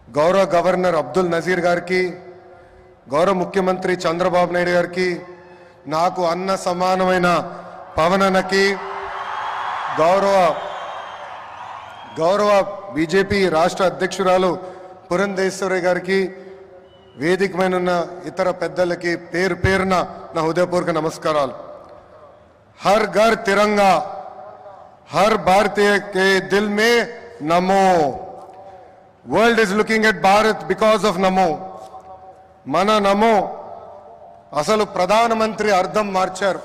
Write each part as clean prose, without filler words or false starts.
గౌరవ గవర్నర్ అబ్దుల్ నజీర్ గారికి, గౌరవ ముఖ్యమంత్రి చంద్రబాబు నాయుడు గారికి, నాకు అన్న సమానమైన పవనన్నకి, గౌరవ బీజేపీ రాష్ట్ర అధ్యక్షురాలు పురంధేశ్వరి గారికి, వేదికమైన ఉన్న ఇతర పెద్దలకి పేరు పేరున నా హృదయపూర్వక నమస్కారాలు. Har Ghar Tiranga, her Bharatiya K Dil May Namo. World is looking at Bharat because of నమో. మన నమో అసలు ప్రధానమంత్రి అర్థం మార్చారు.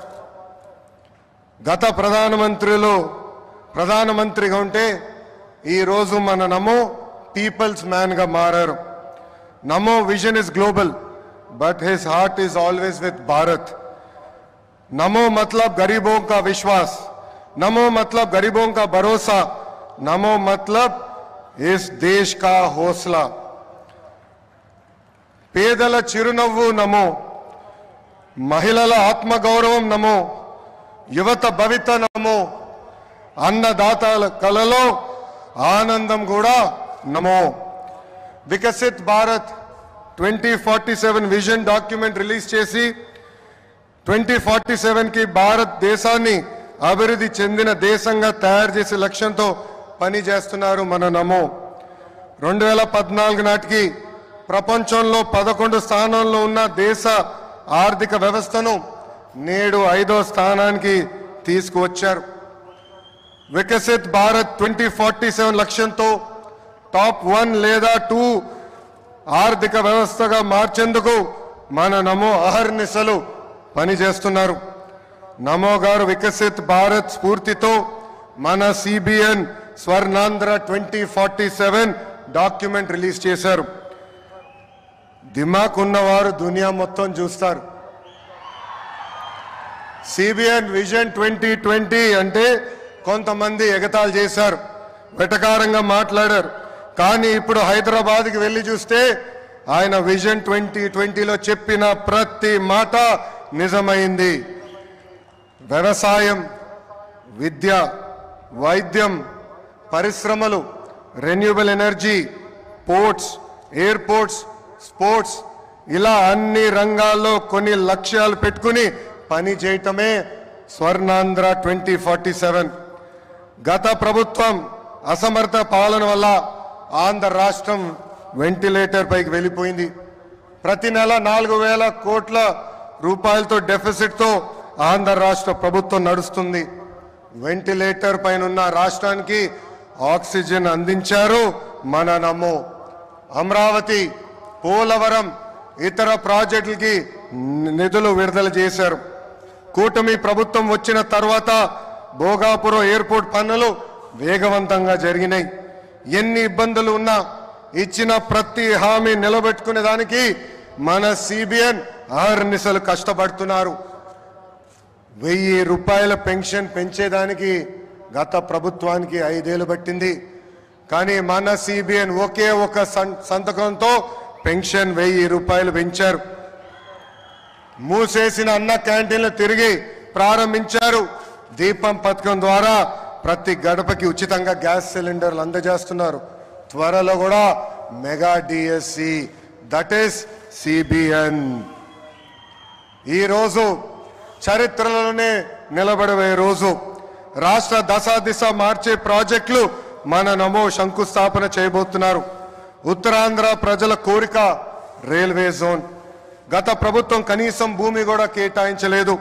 గత ప్రధానమంత్రిగా ఉంటే ఈరోజు మన నమో పీపుల్స్ మ్యాన్గా మారారు. నమో vision is global but his heart is always with Bharat. नमो मतलब गरीबों का विश्वास, नमो मतलब गरीबों का भरोसा, नमो मतलब इस देश का हौसला. పేదల చిరునవ్వు నమో, మహిళల ఆత్మగౌరవం నమో, యువత భవిత నమో, అన్నదాతల కలలో ఆనందం కూడా నమో. Viksit Bharat 2047 vision document release చేసి 2047కి భారతదేశాన్ని అభివృద్ధి చెందిన దేశంగా తయారు చేసే లక్ష్యంతో పనిచేస్తున్నారు మన నమో. 2014 నాటికి ప్రపంచంలో 11 స్థానంలో ఉన్న దేశ ఆర్థిక వ్యవస్థను నేడు 5వ స్థానానికి తీసుకువచ్చారు. వికసిత్ భారత్ 2047 లక్ష్యంతో టాప్ 1 లేదా 2 ఆర్థిక వ్యవస్థగా మార్చేందుకు మన నమో అహర్నిశలు పనిచేస్తున్నారు. నమో గారు వికసిత్ భారత్ స్ఫూర్తితో మన సిబిఎన్ స్వర్ణాంధ్ర 2047 డాక్యుమెంట్ రిలీజ్ చేశారు. దిమాక్ ఉన్నవారు దునియా మొత్తం చూస్తారు. సిబిఎన్ విజన్ 2020 అంటే కొంతమంది ఎగతాళి చేశారు, వెటకారంగా మాట్లాడారు. కానీ ఇప్పుడు హైదరాబాద్కి వెళ్ళి చూస్తే ఆయన విజన్ 2020లో చెప్పిన ప్రతి మాట నిజమైంది. వ్యవసాయం, విద్య, వైద్యం, పరిశ్రమలు, renewable energy, ports, airports, sports, ఇలా అన్ని రంగాల్లో కొన్ని లక్ష్యాలు పెట్టుకుని పని చేయటమే స్వర్ణాంధ్ర 2047. గత ప్రభుత్వం అసమర్థ పాలన వల్ల ఆంధ్ర రాష్ట్రం వెంటిలేటర్ పైకి వెళ్ళిపోయింది. ప్రతి నెల 4,000 కోట్ల రూపాయలతో డెఫిసిట్తో ఆంధ్ర రాష్ట్ర ప్రభుత్వం నడుస్తుంది. వెంటిలేటర్ పైన ఉన్న రాష్ట్రానికి ఆక్సిజన్ అందించారు మన నమో. అమరావతి, పోలవరం, ఇతర ప్రాజెక్టులకి నిధులు విడుదల చేశారు. కూటమి ప్రభుత్వం వచ్చిన తర్వాత భోగాపురం ఎయిర్పోర్ట్ పనులు వేగవంతంగా జరిగినాయి. ఎన్ని ఇబ్బందులు ఉన్నా ఇచ్చిన ప్రతి హామీ నిలబెట్టుకునే దానికి మన సిబిఎన్ అహర్నిశలు కష్టపడుతున్నారు. 1000 రూపాయల పెన్షన్ పెంచేదానికి గత ప్రభుత్వానికి 5 ఏళ్ళు పట్టింది. కానీ మన సిబిఎన్ ఒకే ఒక సంతకంతో పెన్షన్ 1000 రూపాయలు పెంచారు. మూసేసిన అన్న క్యాంటీన్లు తిరిగి ప్రారంభించారు. దీపం పథకం ద్వారా ప్రతి గడపకి ఉచితంగా గ్యాస్ సిలిండర్లు అందజేస్తున్నారు. త్వరలో కూడా mega DSC, that is CBN. ఈరోజు చరిత్రలోనే నిలబడే రోజు. రాష్ట్ర దశ మార్చే ప్రాజెక్టులు మన నమో శంకుస్థాపన చేయబోతున్నారు. ఉత్తరాంధ్ర ప్రజల కోరిక రైల్వే జోన్. గత ప్రభుత్వం కనీసం భూమి కూడా కేటాయించలేదు.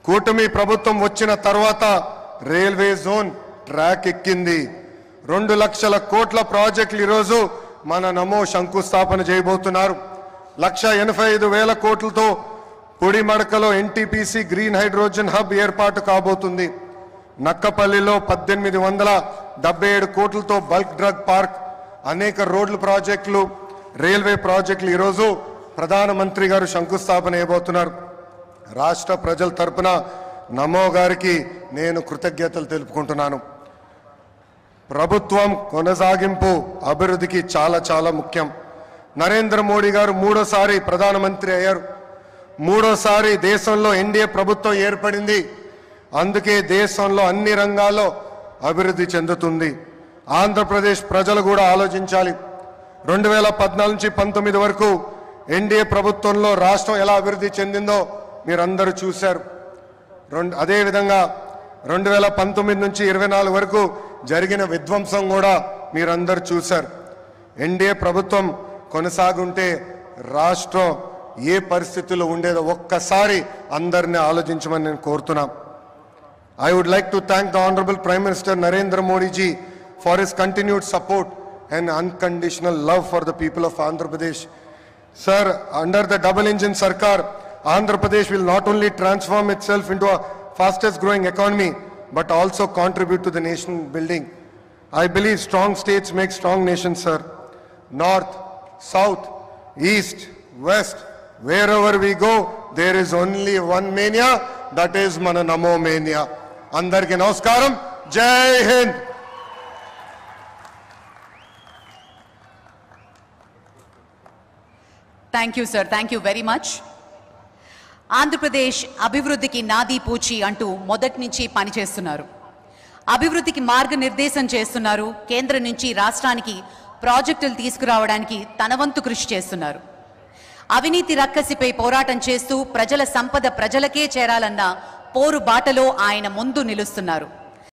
కూటమి ప్రభుత్వం వచ్చిన తర్వాత రైల్వే జోన్ ట్రాక్ ఎక్కింది. 2 లక్షల కోట్ల ప్రాజెక్టులు ఈరోజు మన నమో శంకుస్థాపన చేయబోతున్నారు. 1,85,000 కోట్లతో పొడిమడకలో ఎన్టీపీసీ గ్రీన్ హైడ్రోజన్ హబ్ ఏర్పాటు కాబోతుంది. నక్కపల్లిలో 1,877 కోట్లతో బల్క్ డ్రగ్ పార్క్, అనేక రోడ్ల ప్రాజెక్టులు, రైల్వే ప్రాజెక్టులు ఈరోజు ప్రధానమంత్రి గారు శంకుస్థాపన చేయబోతున్నారు. రాష్ట్ర ప్రజల తరపున నమో గారికి నేను కృతజ్ఞతలు తెలుపుకుంటున్నాను. ప్రభుత్వం కొనసాగింపు అభివృద్ధికి చాలా చాలా ముఖ్యం. నరేంద్ర మోడీ గారు 3వ ప్రధానమంత్రి అయ్యారు. 3వ దేశంలో ఎన్డీఏ ప్రభుత్వం ఏర్పడింది. అందుకే దేశంలో అన్ని రంగాల్లో అభివృద్ధి చెందుతుంది. ఆంధ్రప్రదేశ్ ప్రజలు కూడా ఆలోచించాలి. 2014 నుంచి 19 వరకు ఎన్డీఏ ప్రభుత్వంలో రాష్ట్రం ఎలా అభివృద్ధి చెందిందో మీరందరూ చూశారు. అదే విధంగా 2019 నుంచి 24 వరకు జరిగిన విధ్వంసం కూడా మీరందరూ చూశారు. ఎన్డీఏ ప్రభుత్వం కొనసాగుంటే రాష్ట్రం ఏ పరిస్థితుల్లో ఉండేదో ఒక్కసారి అందరినీ ఆలోచించమని నేను కోరుతున్నా. I would like to thank the Honorable Prime Minister Narendra Modi ji for his continued support and unconditional love for the people of Andhra Pradesh. Sir, under the double engine Sarkar, Andhra Pradesh will not only transform itself into a fastest growing economy but also contribute to the nation building. I believe strong states make strong nations, sir. North, south, east, west, wherever we go, there is only one mania, that is mana Namo mania. Andarki namaskaram, Jai Hind. Thank you, sir. Thank you very much. Andhra Pradesh అభివృద్ధికి నాదీ పూచి అంటూ మొదటి నుంచి పనిచేస్తున్నారు. అభివృద్ధికి మార్గనిర్దేశం చేస్తున్నారు. కేంద్రం నుంచి రాష్ట్రానికి ప్రాజెక్టులు తీసుకురావడానికి తన వంతు కృషి చేస్తున్నారు. అవినీతి రక్కసిపై పోరాటం చేస్తూ ప్రజల సంపద ప్రజలకే చేరాలన్న పోరు బాటలో ఆయన ముందు నిలుస్తున్నారు.